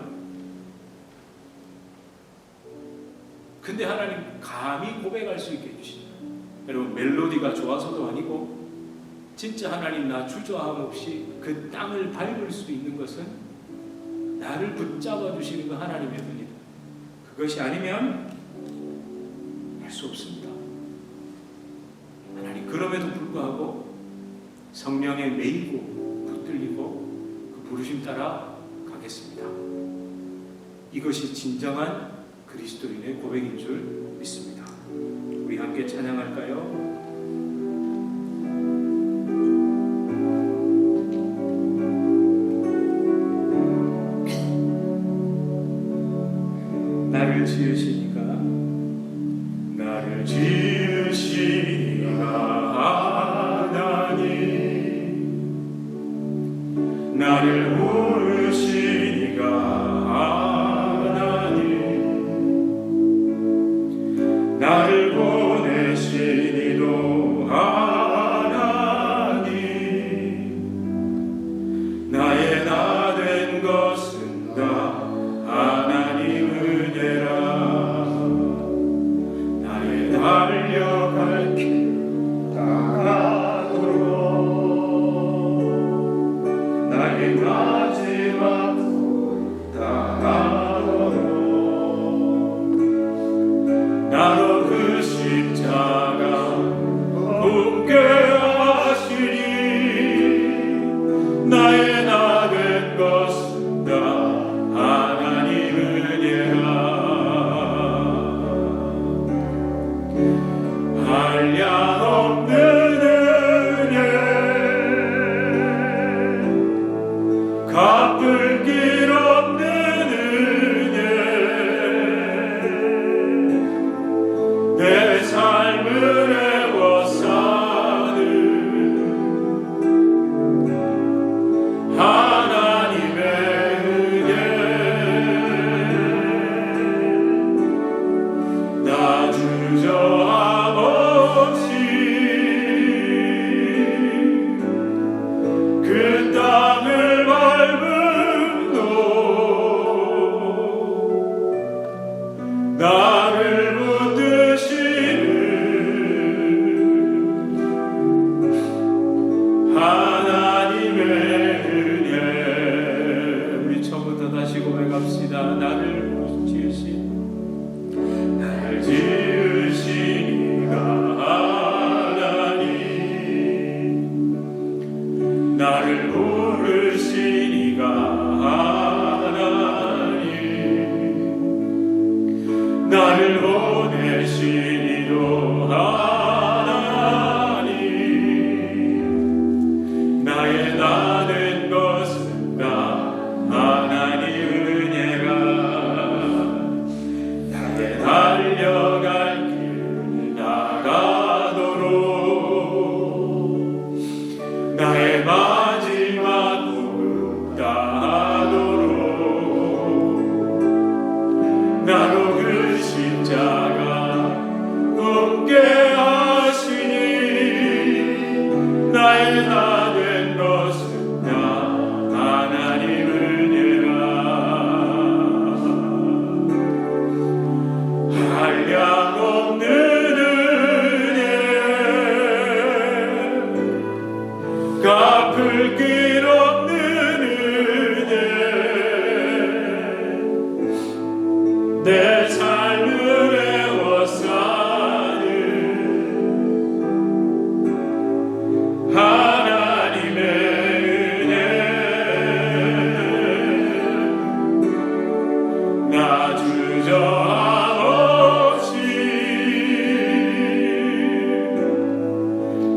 근데 하나님 감히 고백할 수 있게 해주시죠. 여러분, 멜로디가 좋아서도 아니고, 진짜 하나님 나 주저함 없이 그 땅을 밟을 수 있는 것은 나를 붙잡아 주시는 그 하나님의 은혜다. 그것이 아니면 할 수 없습니다. 하나님, 그럼에도 불구하고 성령에 매이고 붙들리고 그 부르심 따라 가겠습니다. 이것이 진정한 그리스도인의 고백인 줄 믿습니다. 우리 함께 찬양할까요? 나를 지으시니가, 나를 지으시니가 하나님, 나를 부르시니가 하나님, 나를 보내시니도 하나님, 나의 나 된 것은 다 하나님 은혜라. 나의 달려갈 길 다가도록, 나의 마지막 다가도록, 나로 그 십자가 붙게 하시니, 나의 나 된 것은 다 하나님 은혜라. 한량없는 은혜, 갚을 길 없는 은혜, 내 삶을 애워싸는 하나님의 은혜. 나 주저함 없이 그 땅을 밟음도 나를 붙드시는 하나님의 은혜. 우리 처음부터 다시 고백합시다. 나를 지으신, 나를 지으시니가 하나님, 나를 부르시니가 하나님, 나를 보내시니도 하나님, 내가 된 것은 나 하나님을 내라. 한량없는 은혜, 갚을 길 없는 은혜, 내 삶을 애워싸는 하나님의 은혜. 나 주저함 없이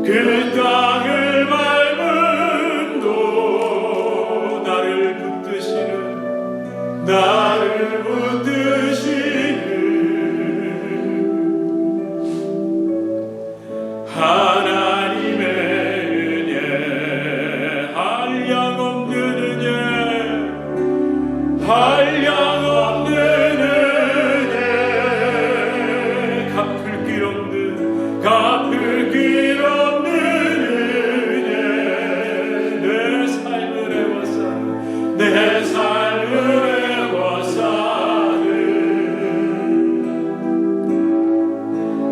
그 땅을 밟음도 나를 붙드시는 하나님의 은혜. 한량없는 은혜, 한량없는 은혜, 갚을 길 없는 은혜, 내 삶을 애워싸는, 내 삶을 애워싸는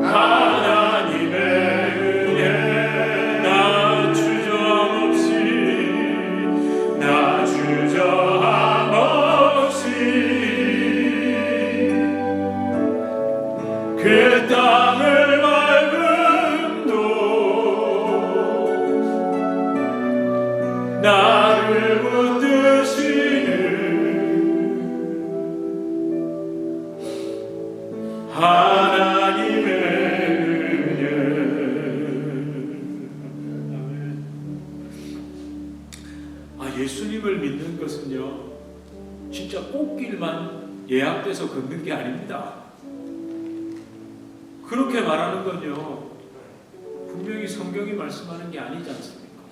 하나님의 은혜. 나 주저함 없이, 나 주저함 없이 그 땅을 밟음도 나를 붙드시는 하나님의 은혜. 예수님을 믿는 것은요, 진짜 꽃길만 예약돼서 걷는 게 아닙니다. 그렇게 말하는 건요, 분명히 성경이 말씀하는 게 아니지 않습니까?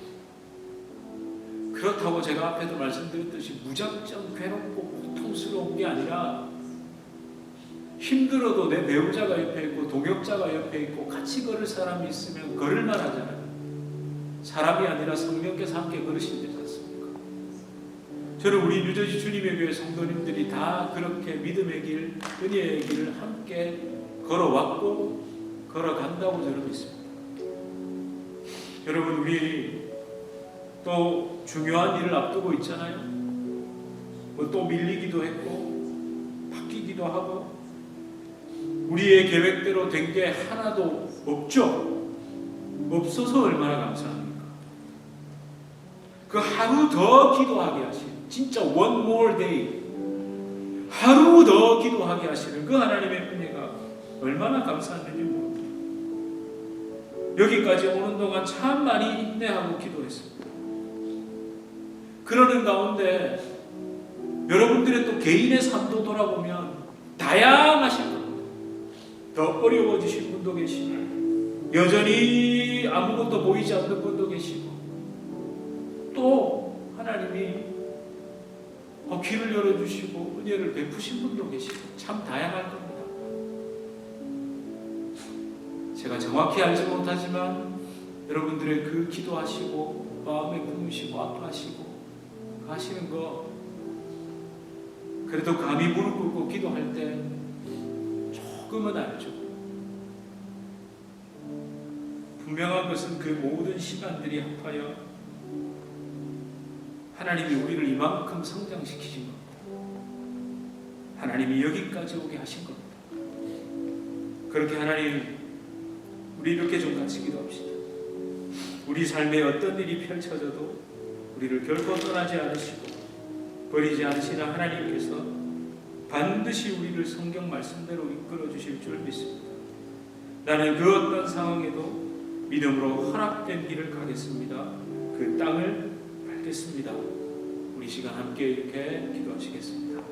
그렇다고 제가 앞에도 말씀드렸듯이 무작정 괴롭고 고통스러운 게 아니라, 힘들어도 내 배우자가 옆에 있고 동역자가 옆에 있고 같이 걸을 사람이 있으면 걸을만 하잖아요. 사람이 아니라 성령께서 함께 걸으신다지 않습니까? 저는 우리 뉴저지 주님의 교회 성도님들이 다 그렇게 믿음의 길, 은혜의 길을 함께 걸어왔고 걸어간다고 저는 믿습니다. 여러분, 우리 또 중요한 일을 앞두고 있잖아요. 또 밀리기도 했고 바뀌기도 하고 우리의 계획대로 된 게 하나도 없죠. 없어서 얼마나 감사합니까? 그 하루 더 기도하게 하시는, 진짜 one more day, 하루 더 기도하게 하시는 그 하나님의 은혜가 얼마나 감사한지 모릅니다. 여기까지 오는 동안 참 많이 인내하고 기도했습니다. 그러는 가운데 여러분들의 또 개인의 삶도 돌아보면 다양하신 겁니다. 더 어려워지신 분도 계시고 여전히 아무것도 보이지 않는 분도 계시고 또 하나님이 길을 열어주시고 은혜를 베푸신 분도 계시고 참 다양할 겁니다. 제가 정확히 알지 못하지만 여러분들의 그 기도하시고 마음에 품으시고 아파하시고 하시는 거 그래도 감히 무릎 꿇고 기도할 때 조금은 알죠. 분명한 것은 그 모든 시간들이 합하여 하나님이 우리를 이만큼 성장시키신 겁니다. 하나님이 여기까지 오게 하신 겁니다. 그렇게 하나님, 우리 이렇게 좀 같이 기도합시다. 우리 삶에 어떤 일이 펼쳐져도 우리를 결코 떠나지 않으시고 버리지 않으시는 하나님께서 반드시 우리를 성경 말씀대로 이끌어 주실 줄 믿습니다. 나는 그 어떤 상황에도 믿음으로 허락된 길을 가겠습니다. 그 땅을 밟겠습니다. 우리 시간 함께 이렇게 기도하시겠습니다.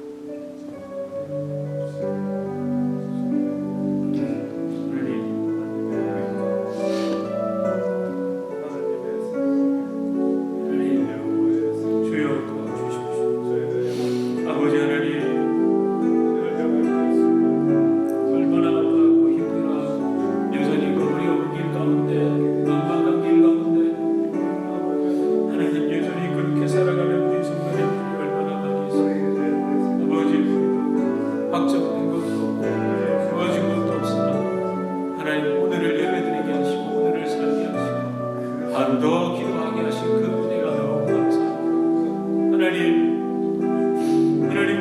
사람을 더 기도하게 하신 그 은혜가 너무 감사합니다. 하나님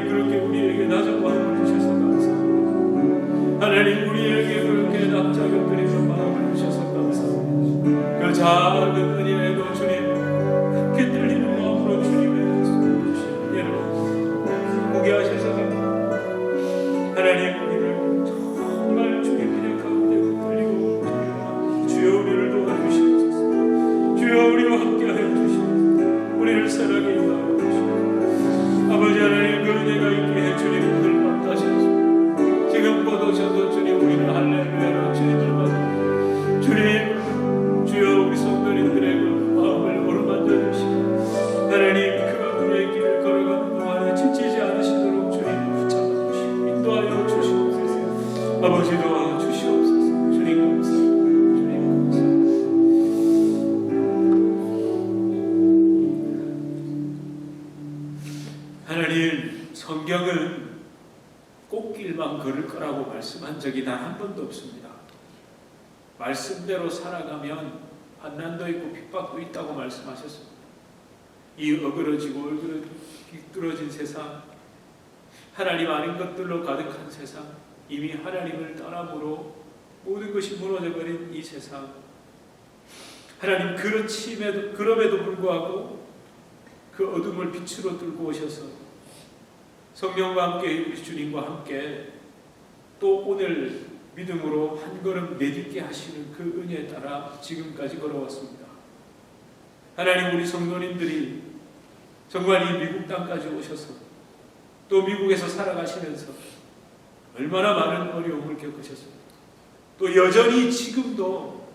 그렇게 우리에게 낮은 마음을 주셔서 감사합니다. 하나님 우리에게 그렇게 납작을 드리는 마음을 주셔서 감사합니다. 그 작은 은혜에도 주님 함께 들리는 마음으로 주님의 주신 은혜를 보게 하셔서 감사합니다. 하나님 우리를 정말 주님 그냥 가운데 붙들리고 주여 우리를 도와주시옵소서. 주여 우리와 함께하여 주시옵소서. 우리를 사랑해 인도하여 주시옵소서. 아버지 하나님 그 은혜가 있게 해 주님 오늘 밤 다시 지금 곧 오셔도 주님 우리는 할렐루야로 주님을 받아 주님 주여 우리 성도님들의 마음을 오르만져 주시고 하나님 그가 우리의 길을 걸어가는 동안에 지치지 않으시도록 주님 붙잡아 주시고 인도하여 주시옵소서. 아버지 도와 주시옵소서. 주님 감사합니다. 주님 감사합니다. 하나님 성경은 꽃길만 걸을 거라고 말씀한 적이 단 한 번도 없습니다. 말씀대로 살아가면 환난도 있고 핍박도 있다고 말씀하셨습니다. 이 어그러지고 비뚤어진 세상, 하나님 아닌 것들로 가득한 세상, 이미 하나님을 떠남으로 모든 것이 무너져버린 이 세상, 하나님 그럼에도 불구하고 그 어둠을 빛으로 뚫고 오셔서 성령과 함께 우리 주님과 함께 또 오늘 믿음으로 한 걸음 내딛게 하시는 그 은혜에 따라 지금까지 걸어왔습니다. 하나님 우리 성도님들이 정말 이 미국 땅까지 오셔서 또 미국에서 살아가시면서 얼마나 많은 어려움을 겪으셨습니까? 또 여전히 지금도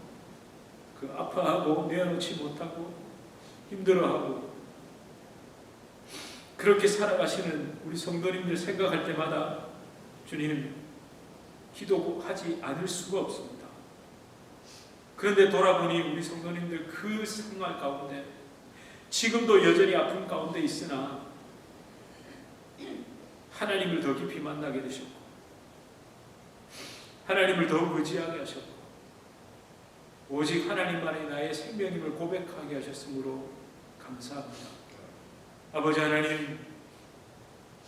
그 아파하고 내어놓지 못하고 힘들어하고 그렇게 살아가시는 우리 성도님들 생각할 때마다 주님 기도하지 않을 수가 없습니다. 그런데 돌아보니 우리 성도님들 그 생활 가운데 지금도 여전히 아픔 가운데 있으나 하나님을 더 깊이 만나게 되셨고 하나님을 더욱 의지하게 하셨고 오직 하나님만이 나의 생명임을 고백하게 하셨으므로 감사합니다. 아버지 하나님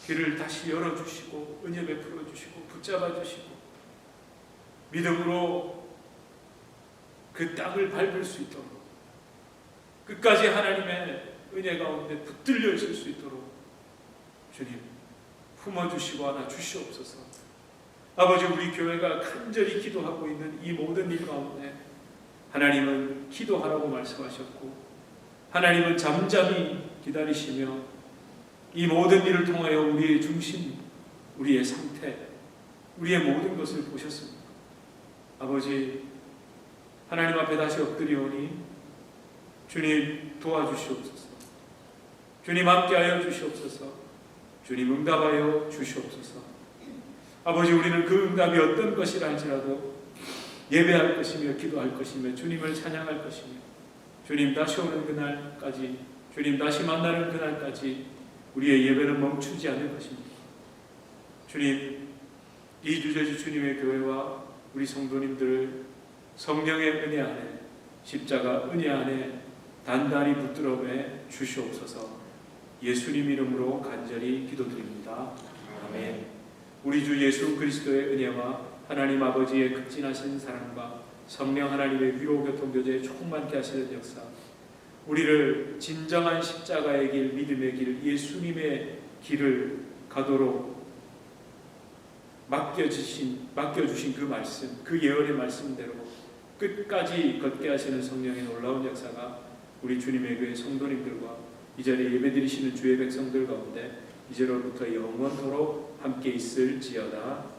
길을 다시 열어주시고 은혜 베풀어 주시고 붙잡아 주시고 믿음으로 그 땅을 밟을 수 있도록 끝까지 하나님의 은혜 가운데 붙들려 있을 수 있도록 주님 품어주시고 하나 주시옵소서. 아버지 우리 교회가 간절히 기도하고 있는 이 모든 일 가운데 하나님은 기도하라고 말씀하셨고 하나님은 잠잠히 기다리시며 이 모든 일을 통하여 우리의 중심, 우리의 상태, 우리의 모든 것을 보셨습니다. 아버지 하나님 앞에 다시 엎드리오니 주님 도와주시옵소서. 주님 함께하여 주시옵소서. 주님 응답하여 주시옵소서. 아버지 우리는 그 응답이 어떤 것이라 할지라도 예배할 것이며 기도할 것이며 주님을 찬양할 것이며 주님 다시 오는 그날까지 주님 다시 만나는 그날까지 우리의 예배는 멈추지 않을 것입니다. 주님 이 주저주 주님의 교회와 우리 성도님들을 성령의 은혜 안에 십자가 은혜 안에 단단히 붙들어 매 주시옵소서. 예수님 이름으로 간절히 기도드립니다. 아멘. 우리 주 예수 그리스도의 은혜와 하나님 아버지의 극진하신 사랑과 성령 하나님의 위로 교통 교제에 충만케 하시는 역사, 우리를 진정한 십자가의 길, 믿음의 길, 예수님의 길을 가도록 맡겨주신 그 말씀, 그 예언의 말씀대로 끝까지 걷게 하시는 성령의 놀라운 역사가 우리 주님의 교회 성도님들과 이 자리에 예배드리시는 주의 백성들 가운데 이제로부터 영원토록 함께 있을지어다.